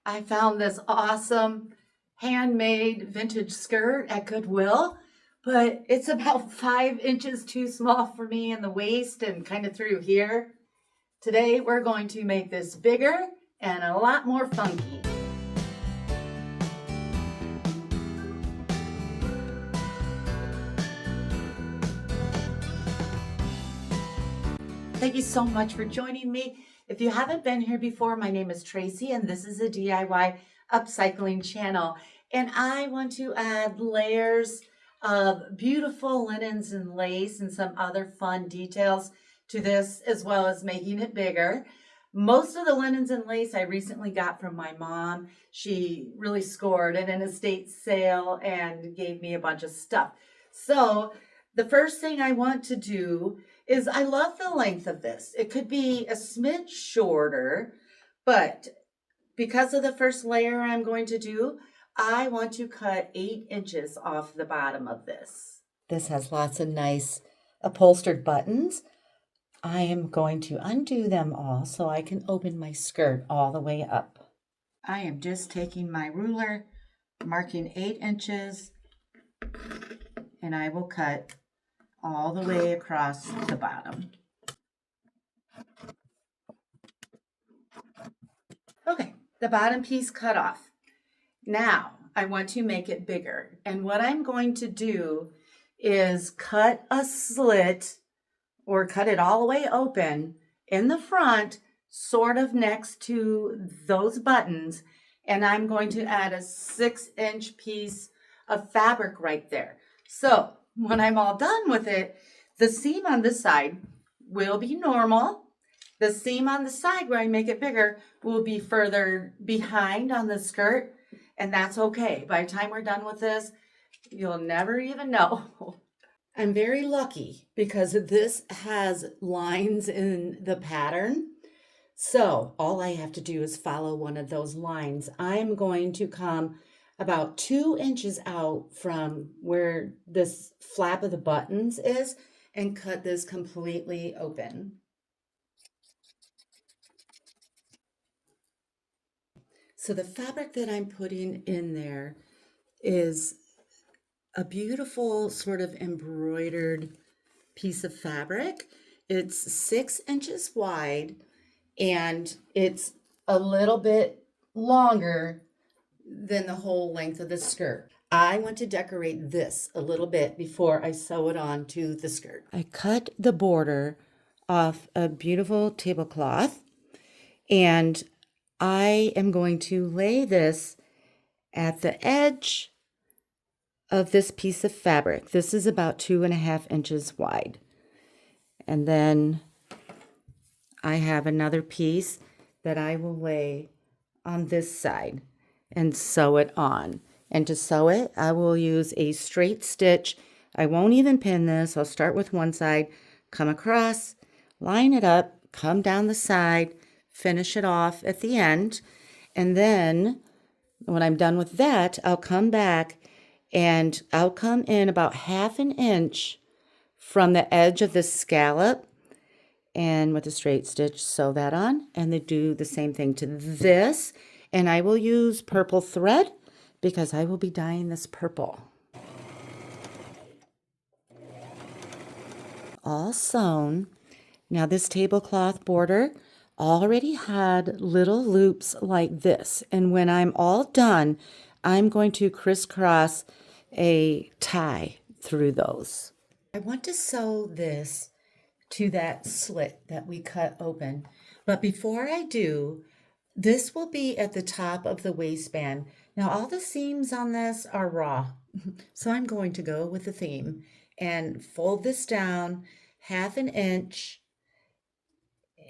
I found this awesome handmade vintage skirt at Goodwill, but it's about 5 inches too small for me in the waist and kind of through here. Today we're going to make this bigger and a lot more funky. Thank you so much for joining me. If you haven't been here before, my name is Tracy and this is a DIY upcycling channel. And I want to add layers of beautiful linens and lace and some other fun details to this, as well as making it bigger. Most of the linens and lace I recently got from my mom. She really scored at an estate sale and gave me a bunch of stuff. So the first thing I want to do is, I love the length of this. It could be a smidge shorter, but because of the first layer I'm going to do, I want to cut 8 inches off the bottom of this. This has lots of nice upholstered buttons. I am going to undo them all so I can open my skirt all the way up. I am just taking my ruler, marking 8 inches, and I will cut all the way across the bottom. Okay, the bottom piece cut off. Now I want to make it bigger. And what I'm going to do is cut a slit or cut it all the way open in the front, sort of next to those buttons. And I'm going to add a 6-inch piece of fabric right there. So when I'm all done with it, the seam on this side will be normal. The seam on the side where I make it bigger will be further behind on the skirt, and that's okay. By the time we're done with this, you'll never even know. I'm very lucky because this has lines in the pattern. So all I have to do is follow one of those lines. I'm going to come about 2 inches out from where this flap of the buttons is and cut this completely open. So the fabric that I'm putting in there is a beautiful sort of embroidered piece of fabric. It's 6 inches wide and it's a little bit longer than the whole length of the skirt. I want to decorate this a little bit before I sew it on to the skirt. I cut the border off a beautiful tablecloth, and I am going to lay this at the edge of this piece of fabric. This is about 2.5 inches wide. And then I have another piece that I will lay on this side and sew it on. And to sew it, I will use a straight stitch. I won't even pin this. I'll start with one side, come across, line it up, come down the side, finish it off at the end. And then when I'm done with that, I'll come back and I'll come in about 1/2 inch from the edge of the scallop, and with a straight stitch sew that on, and then do the same thing to this. And I will use purple thread because I will be dyeing this purple. All sewn. Now this tablecloth border already had little loops like this. And when I'm all done, I'm going to crisscross a tie through those. I want to sew this to that slit that we cut open. But before I do, this will be at the top of the waistband. Now all the seams on this are raw, so I'm going to go with the theme and fold this down 1/2 inch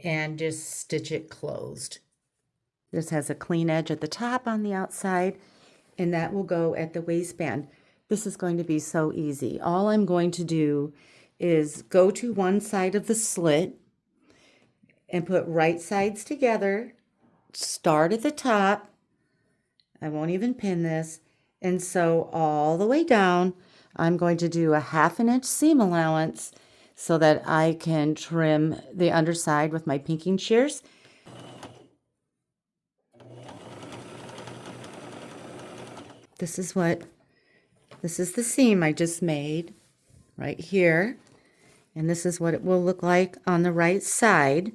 and just stitch it closed. This has a clean edge at the top on the outside, and that will go at the waistband. This is going to be so easy. All I'm going to do is go to one side of the slit and put right sides together, start at the top, I won't even pin this, and sew all the way down. I'm going to do a 1/2 inch seam allowance so that I can trim the underside with my pinking shears. this is the seam I just made right here. And this is what it will look like on the right side.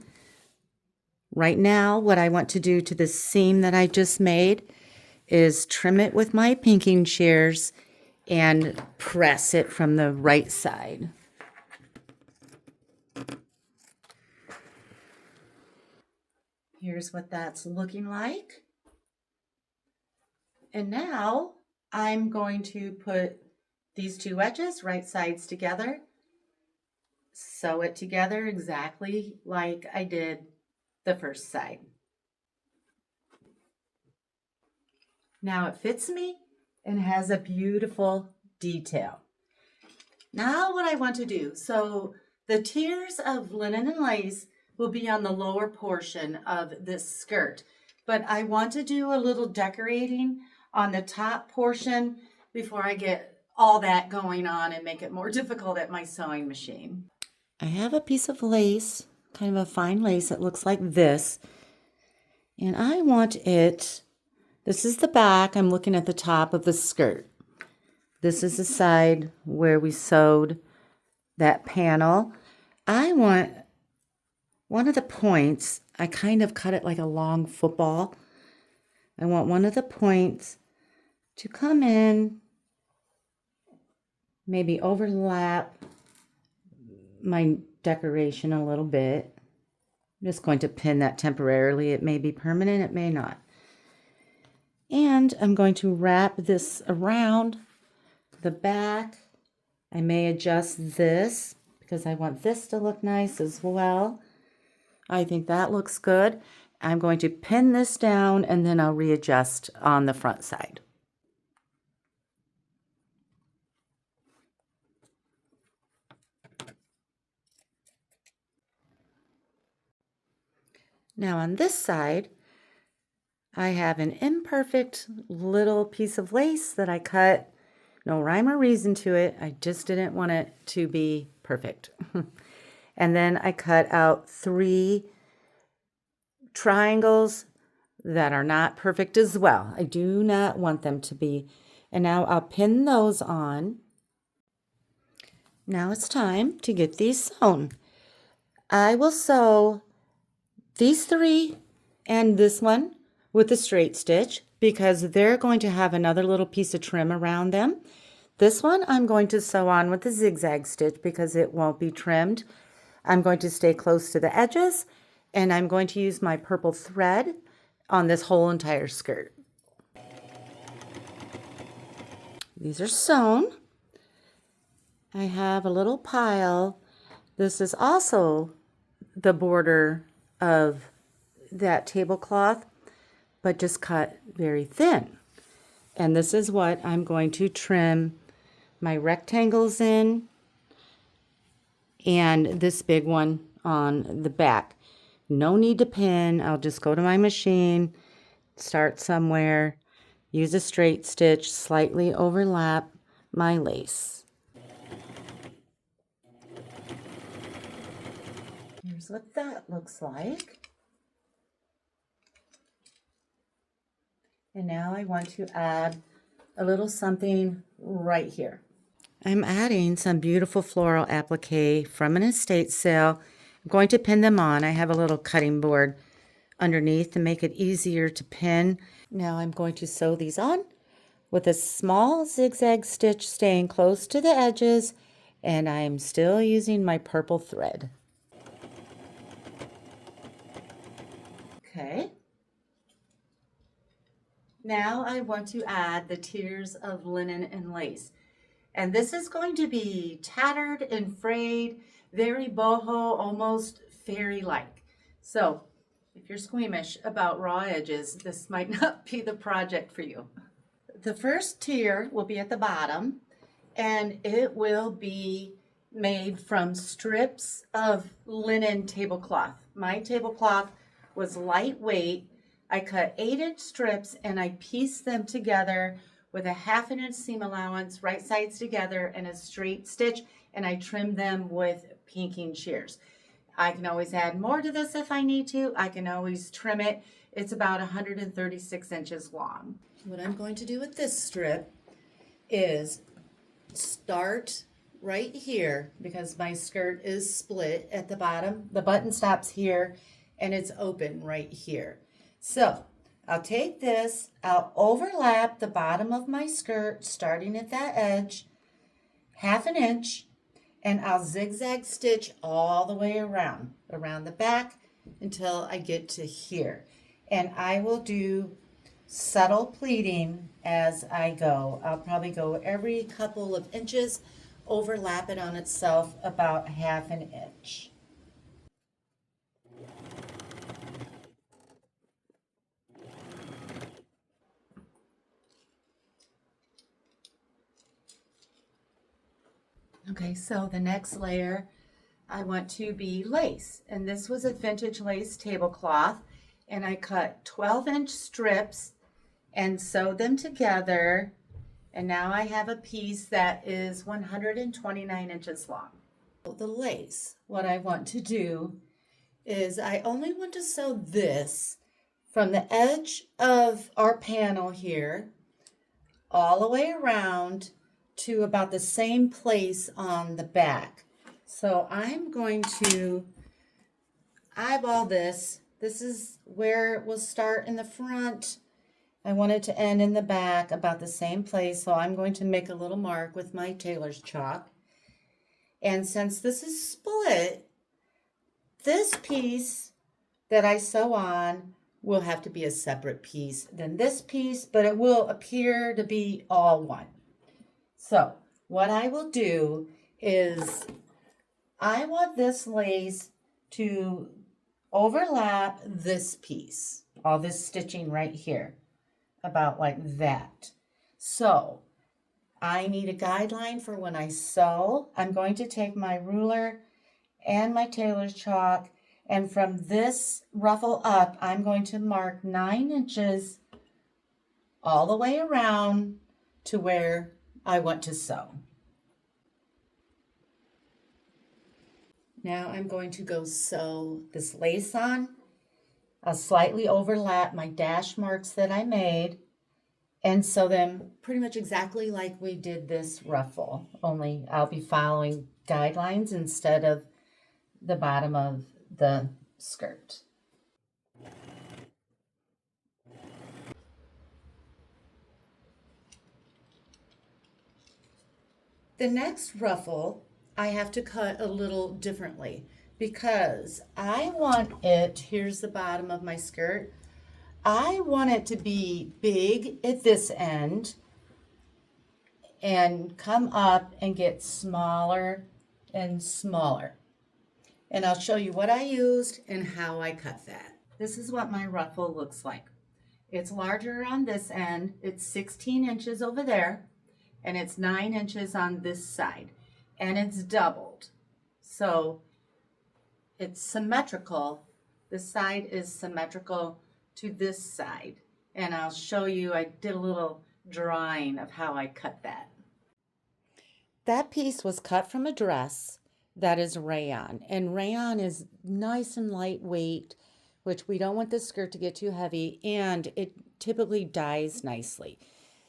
Right now, what I want to do to the seam that I just made is trim it with my pinking shears and press it from the right side. Here's what that's looking like. And now I'm going to put these two edges, right sides together, sew it together exactly like I did the first side. Now it fits me and has a beautiful detail. Now what I want to do, so the tiers of linen and lace will be on the lower portion of this skirt, but I want to do a little decorating on the top portion before I get all that going on and make it more difficult at my sewing machine. I have a piece of lace, kind of a fine lace that looks like this, and I want it, this is the back, I'm looking at the top of the skirt. This is the side where we sewed that panel. I want one of the points, I kind of cut it like a long football. I want one of the points to come in, maybe overlap my decoration a little bit. I'm just going to pin that temporarily. It may be permanent, it may not. And I'm going to wrap this around the back. I may adjust this because I want this to look nice as well. I think that looks good. I'm going to pin this down and then I'll readjust on the front side. Now on this side, I have an imperfect little piece of lace that I cut. No rhyme or reason to it. I just didn't want it to be perfect. And then I cut out 3 triangles that are not perfect as well. I do not want them to be. And now I'll pin those on. Now it's time to get these sewn. I will sew these 3 and this one with a straight stitch because they're going to have another little piece of trim around them. This one I'm going to sew on with a zigzag stitch because it won't be trimmed. I'm going to stay close to the edges and I'm going to use my purple thread on this whole entire skirt. These are sewn. I have a little pile. This is also the border of that tablecloth, but just cut very thin. And this is what I'm going to trim my rectangles in and this big one on the back. No need to pin. I'll just go to my machine, start somewhere, use a straight stitch, slightly overlap my lace. Here's what that looks like. And now I want to add a little something right here. I'm adding some beautiful floral applique from an estate sale. I'm going to pin them on. I have a little cutting board underneath to make it easier to pin. Now I'm going to sew these on with a small zigzag stitch, staying close to the edges, and I'm still using my purple thread. Okay. Now I want to add the tiers of linen and lace. And this is going to be tattered and frayed, very boho, almost fairy-like. So if you're squeamish about raw edges, this might not be the project for you. The first tier will be at the bottom, and it will be made from strips of linen tablecloth. My tablecloth was lightweight. I cut 8-inch strips and I pieced them together with a 1/2 inch seam allowance, right sides together, and a straight stitch, and I trimmed them with pinking shears. I can always add more to this if I need to. I can always trim it It's about 136 inches long. What I'm going to do with this strip is start right here because my skirt is split at the bottom. The button stops here and it's open right here. So I'll take this, I'll overlap the bottom of my skirt starting at that edge, 1/2 inch, and I'll zigzag stitch all the way around the back until I get to here. And I will do subtle pleating as I go. I'll probably go every couple of inches, overlap it on itself about 1/2 inch. Okay, so the next layer I want to be lace, and this was a vintage lace tablecloth, and I cut 12-inch strips and sewed them together, and now I have a piece that is 129 inches long. The lace, what I want to do is I only want to sew this from the edge of our panel here all the way around to about the same place on the back. So I'm going to eyeball this. This is where it will start in the front. I want it to end in the back about the same place. So I'm going to make a little mark with my tailor's chalk. And since this is split, this piece that I sew on will have to be a separate piece than this piece, but it will appear to be all one. So what I will do is I want this lace to overlap this piece, all this stitching right here, about like that. So I need a guideline for when I sew. I'm going to take my ruler and my tailor's chalk, and from this ruffle up, I'm going to mark 9 inches all the way around to where I want to sew. Now I'm going to go sew this lace on. I'll slightly overlap my dash marks that I made and sew them pretty much exactly like we did this ruffle, only I'll be following guidelines instead of the bottom of the skirt. The next ruffle I have to cut a little differently because I want it, here's the bottom of my skirt, I want it to be big at this end and come up and get smaller and smaller. And I'll show you what I used and how I cut that. This is what my ruffle looks like. It's larger on this end, it's 16 inches over there, and it's 9 inches on this side, and it's doubled. So it's symmetrical. This side is symmetrical to this side. And I'll show you, I did a little drawing of how I cut that. That piece was cut from a dress that is rayon. And rayon is nice and lightweight, which we don't want the skirt to get too heavy, and it typically dyes nicely.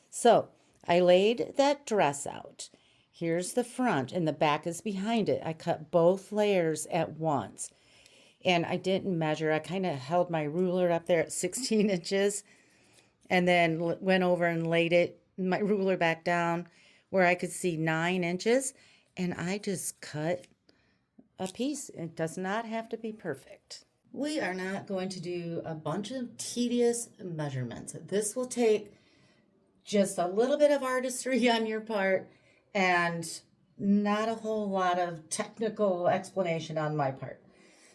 So I laid that dress out. Here's the front, and the back is behind it. I cut both layers at once. And I didn't measure. I kind of held my ruler up there at 16 inches and then went over and laid it, my ruler back down where I could see 9 inches. And I just cut a piece. It does not have to be perfect. We are not going to do a bunch of tedious measurements. This will take just a little bit of artistry on your part and not a whole lot of technical explanation on my part.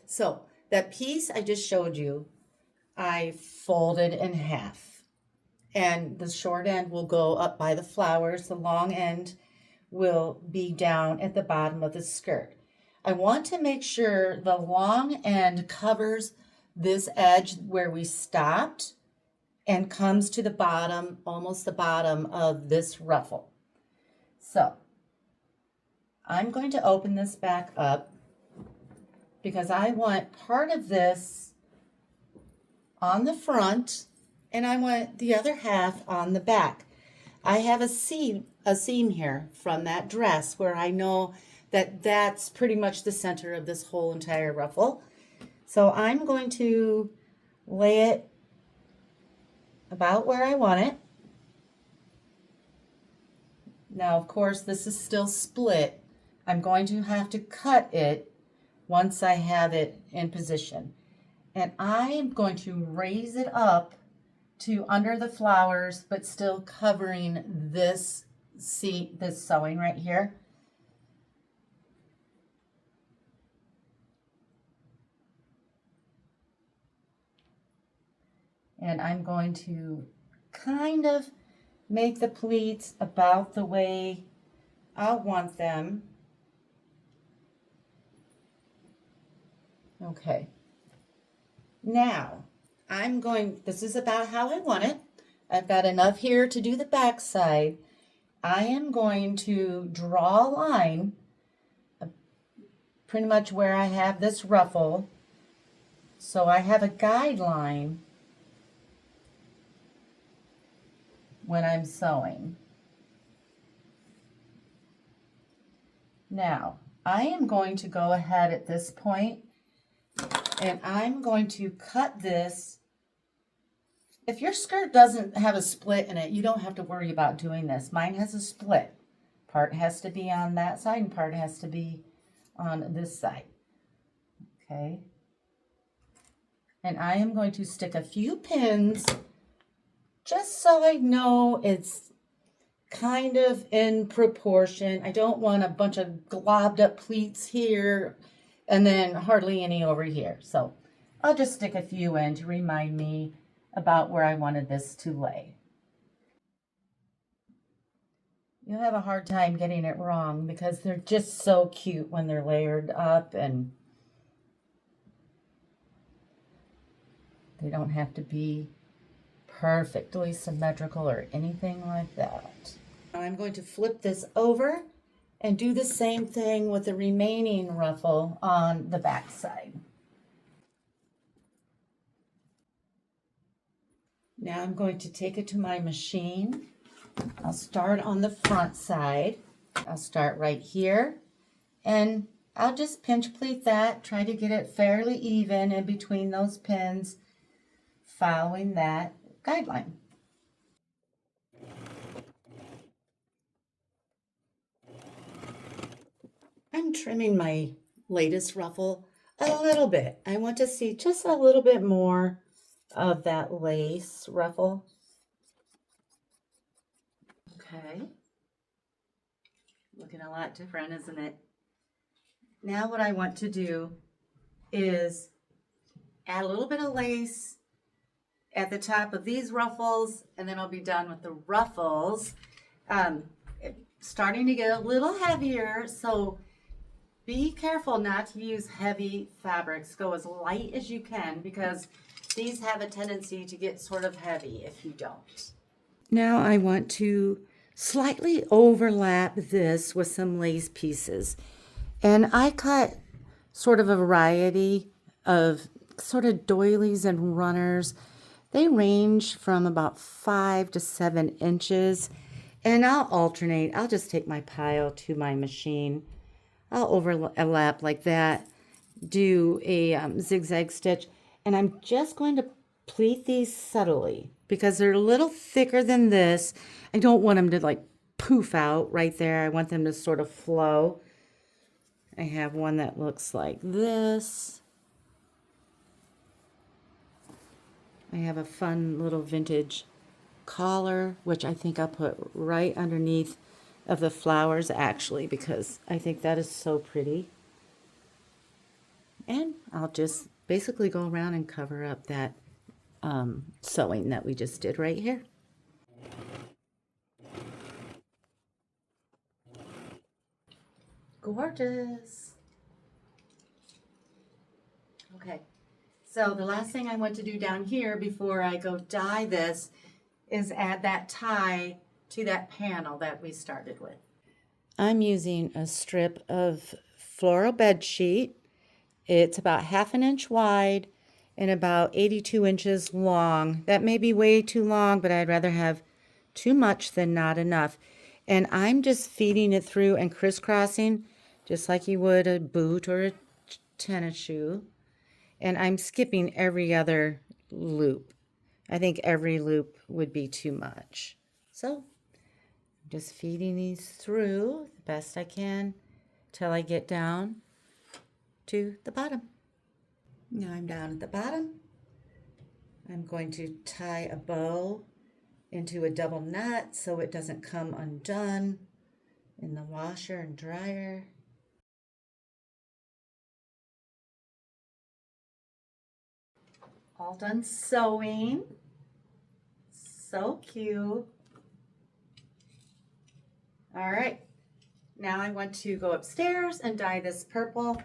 So that piece I just showed you, I folded in half. And the short end will go up by the flowers. The long end will be down at the bottom of the skirt. I want to make sure the long end covers this edge where we stopped and comes to the bottom, almost the bottom of this ruffle. So I'm going to open this back up because I want part of this on the front and I want the other half on the back. I have a seam here from that dress where I know that that's pretty much the center of this whole entire ruffle. So I'm going to lay it about where I want it. Now, of course, this is still split. I'm going to have to cut it once I have it in position. And I am going to raise it up to under the flowers, but still covering this sewing right here. And I'm going to kind of make the pleats about the way I want them. Okay. Now, this is about how I want it. I've got enough here to do the back side. I am going to draw a line pretty much where I have this ruffle. So I have a guideline when I'm sewing. Now, I am going to go ahead at this point and I'm going to cut this. If your skirt doesn't have a split in it, you don't have to worry about doing this. Mine has a split. Part has to be on that side and part has to be on this side. Okay. And I am going to stick a few pins just so I know it's kind of in proportion. I don't want a bunch of globbed up pleats here and then hardly any over here. So I'll just stick a few in to remind me about where I wanted this to lay. You'll have a hard time getting it wrong because they're just so cute when they're layered up, and they don't have to be perfectly symmetrical or anything like that. I'm going to flip this over and do the same thing with the remaining ruffle on the back side. Now I'm going to take it to my machine. I'll start on the front side. I'll start right here and I'll just pinch pleat that, try to get it fairly even in between those pins, following that guideline. I'm trimming my latest ruffle a little bit. I want to see just a little bit more of that lace ruffle. Okay. Looking a lot different, isn't it? Now what I want to do is add a little bit of lace at the top of these ruffles, and then I'll be done with the ruffles. Starting to get a little heavier, so be careful not to use heavy fabrics. Go as light as you can because these have a tendency to get sort of heavy if you don't. Now I want to slightly overlap this with some lace pieces. And I cut sort of a variety of sort of doilies and runners. They range from about 5 to 7 inches. And I'll alternate. I'll just take my pile to my machine. I'll overlap like that, do a zigzag stitch, and I'm just going to pleat these subtly because they're a little thicker than this. I don't want them to like poof out right there. I want them to sort of flow. I have one that looks like this. I have a fun little vintage collar, which I think I'll put right underneath of the flowers actually, because I think that is so pretty. And I'll just basically go around and cover up that sewing that we just did right here. Gorgeous. Okay, so the last thing I want to do down here before I go dye this is add that tie to that panel that we started with. I'm using a strip of floral bed sheet. It's about 1/2 inch wide and about 82 inches long. That may be way too long, but I'd rather have too much than not enough. And I'm just feeding it through and crisscrossing just like you would a boot or a tennis shoe. And I'm skipping every other loop. I think every loop would be too much. So I'm just feeding these through the best I can till I get down to the bottom. Now I'm down at the bottom. I'm going to tie a bow into a double knot so it doesn't come undone in the washer and dryer. All done sewing. So cute. All right, now I want to go upstairs and dye this purple,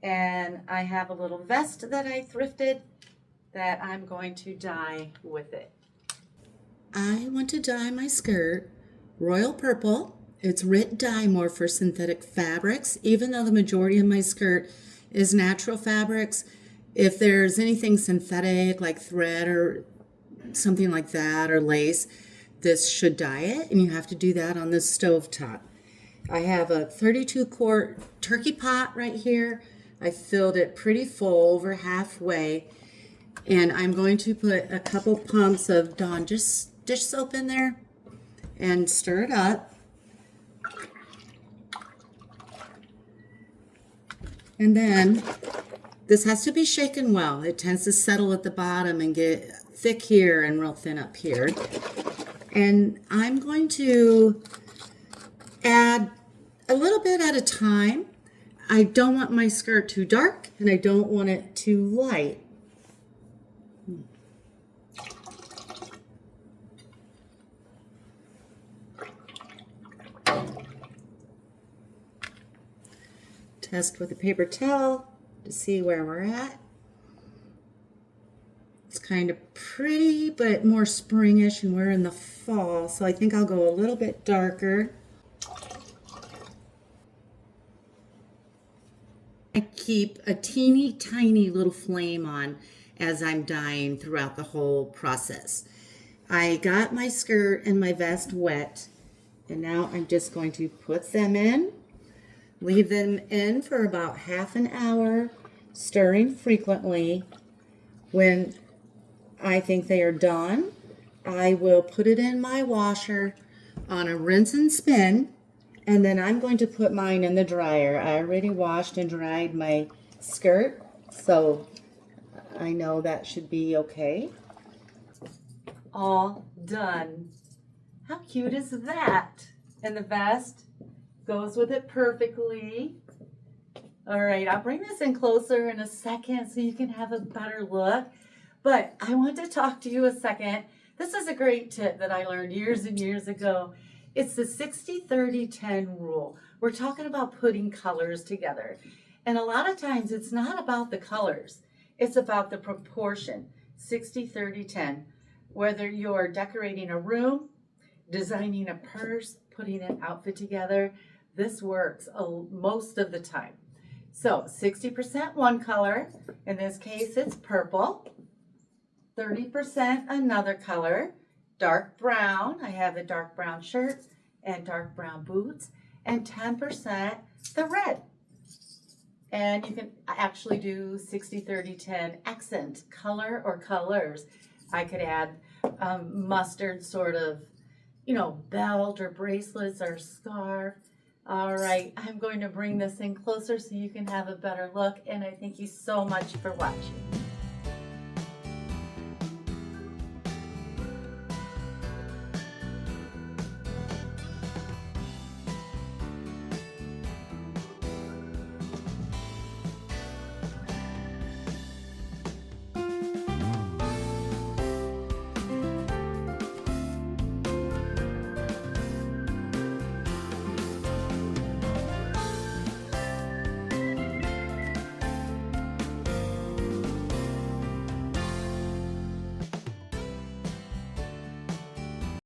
and I have a little vest that I thrifted that I'm going to dye with it. I want to dye my skirt royal purple. It's Rit Dyemore for synthetic fabrics. Even though the majority of my skirt is natural fabrics, if there's anything synthetic like thread or something like that or lace, this should dye it, and you have to do that on the stove top. I have a 32-quart turkey pot right here. I filled it pretty full, over halfway, and I'm going to put a couple pumps of Dawn dish soap in there and stir it up. And then this has to be shaken well. It tends to settle at the bottom and get thick here and real thin up here. And I'm going to add a little bit at a time. I don't want my skirt too dark and I don't want it too light. Test with a paper towel to see where we're at. It's kind of pretty, but more springish, and we're in the fall, so I think I'll go a little bit darker. I keep a teeny tiny little flame on as I'm dyeing throughout the whole process. I got my skirt and my vest wet, and now I'm just going to put them in, leave them in for about half an hour, stirring frequently. When I think they are done, I will put it in my washer on a rinse and spin, and then I'm going to put mine in the dryer. I already washed and dried my skirt, so I know that should be okay. All done. How cute is that? And the vest goes with it perfectly. All right, I'll bring this in closer in a second so you can have a better look. But I want to talk to you a second. This is a great tip that I learned years and years ago. It's the 60-30-10 rule. We're talking about putting colors together. And a lot of times it's not about the colors. It's about the proportion, 60-30-10. Whether you're decorating a room, designing a purse, putting an outfit together, this works most of the time. So 60% one color, in this case it's purple. 30% another color, dark brown. I have a dark brown shirt and dark brown boots, and 10% the red. And you can actually do 60-30-10 accent color or colors. I could add mustard sort of, belt or bracelets or scarf. All right, I'm going to bring this in closer so you can have a better look, and I thank you so much for watching.